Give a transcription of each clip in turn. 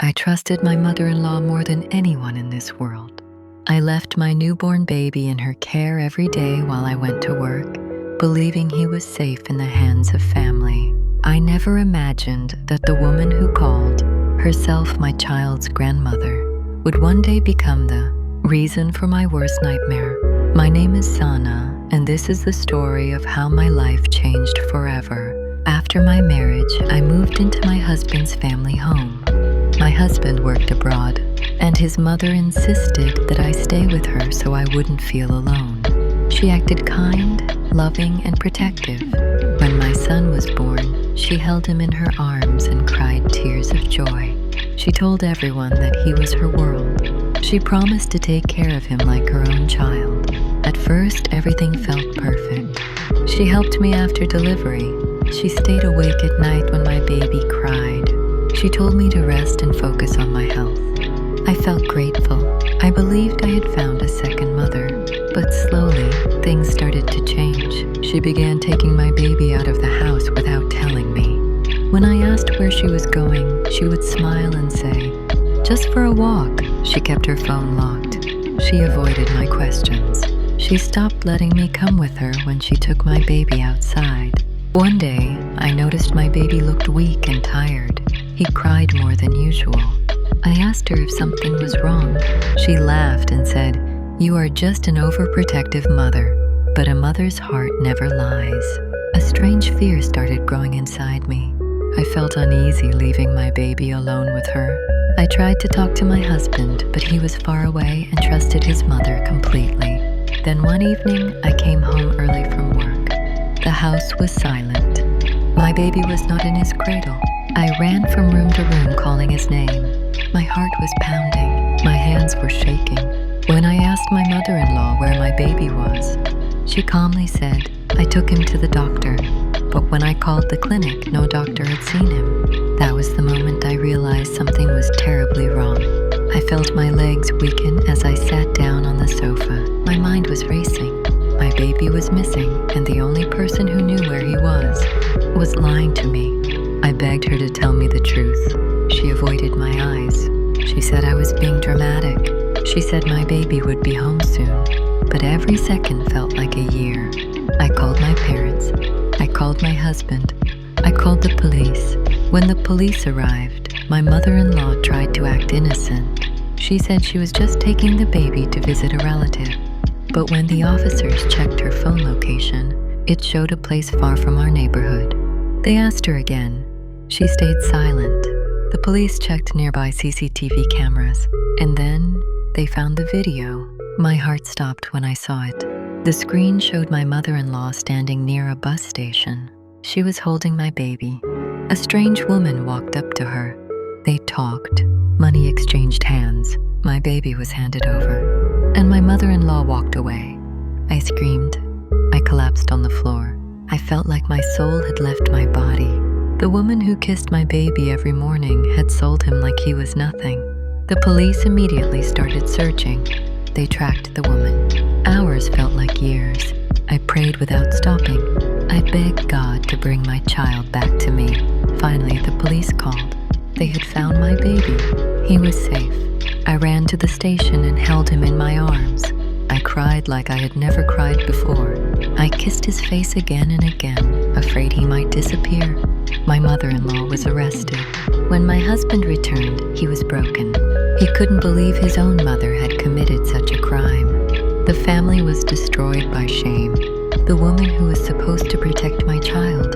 I trusted my mother-in-law more than anyone in this world. I left my newborn baby in her care every day while I went to work, believing he was safe in the hands of family. I never imagined that the woman who called herself my child's grandmother would one day become the reason for my worst nightmare. My name is Sana, and this is the story of how my life changed forever. After my marriage, I moved into my husband's family home. My husband worked abroad, and his mother insisted that I stay with her so I wouldn't feel alone. She acted kind, loving, and protective. When my son was born, she held him in her arms and cried tears of joy. She told everyone that he was her world. She promised to take care of him like her own child. At first, everything felt perfect. She helped me after delivery. She stayed awake at night when my baby cried. She told me to rest and focus on my health. I felt grateful. I believed I had found a second mother. But slowly, things started to change. She began taking my baby out of the house without telling me. When I asked where she was going, she would smile and say, "Just for a walk." She kept her phone locked. She avoided my questions. She stopped letting me come with her when she took my baby outside. One day, I noticed my baby looked weak and tired. He cried more than usual. I asked her if something was wrong. She laughed and said, "You are just an overprotective mother." But a mother's heart never lies. A strange fear started growing inside me. I felt uneasy leaving my baby alone with her. I tried to talk to my husband, but he was far away and trusted his mother completely. Then one evening, I came home early from work. The house was silent. My baby was not in his cradle. I ran from room to room calling his name. My heart was pounding. My hands were shaking. When I asked my mother-in-law where my baby was, she calmly said, "I took him to the doctor." But when I called the clinic, no doctor had seen him. That was the moment I realized something was terribly wrong. I felt my legs weaken as I sat down on the sofa. My mind was racing. My baby was missing, and the only person who knew where he was lying to me. I begged her to tell me the truth. She avoided my eyes. She said I was being dramatic. She said my baby would be home soon. But every second felt like a year. I called my parents. I called my husband. I called the police. When the police arrived, my mother-in-law tried to act innocent. She said she was just taking the baby to visit a relative. But when the officers checked her phone location, it showed a place far from our neighborhood. They asked her again. She stayed silent. The police checked nearby CCTV cameras, and then they found the video. My heart stopped when I saw it. The screen showed my mother-in-law standing near a bus station. She was holding my baby. A strange woman walked up to her. They talked. Money exchanged hands. My baby was handed over. And my mother-in-law walked away. I screamed. I collapsed on the floor. I felt like my soul had left my body. The woman who kissed my baby every morning had sold him like he was nothing. The police immediately started searching. They tracked the woman. Hours felt like years. I prayed without stopping. I begged God to bring my child back to me. Finally, the police called. They had found my baby. He was safe. I ran to the station and held him in my arms. I cried like I had never cried before. I kissed his face again and again, afraid he might disappear. My mother-in-law was arrested. When my husband returned, he was broken. He couldn't believe his own mother had committed such a crime. The family was destroyed by shame. The woman who was supposed to protect my child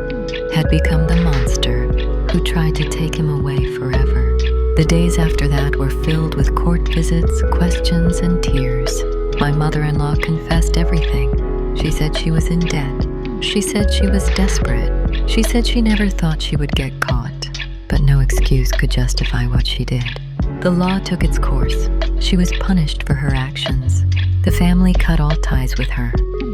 had become the monster who tried to take him away forever. The days after that were filled with court visits, questions, and tears. My mother-in-law confessed everything. She said she was in debt. She said she was desperate. She said she never thought she would get caught, but no excuse could justify what she did. The law took its course. She was punished for her actions. The family cut all ties with her.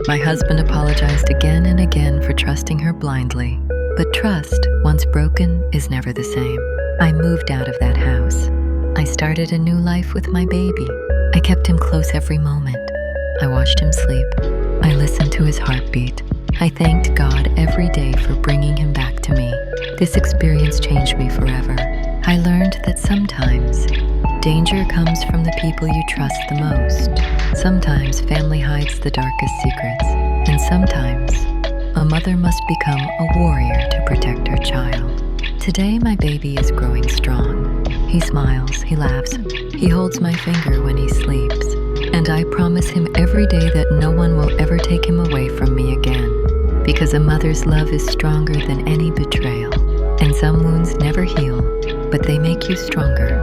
My husband apologized again and again for trusting her blindly. But trust, once broken, is never the same. I moved out of that house. I started a new life with my baby. I kept him close every moment. I watched him sleep. I listened to his heartbeat. I thanked God every day for bringing him back to me. This experience changed me forever. I learned that sometimes Danger comes from the people you trust the most. Sometimes family hides the darkest secrets, and sometimes a mother must become a warrior to protect her child. Today my baby is growing strong. He smiles, he laughs, he holds my finger when he sleeps, and I promise him every day that no one will ever take him away from me again, because a mother's love is stronger than any betrayal, and some wounds never heal, but they make you stronger.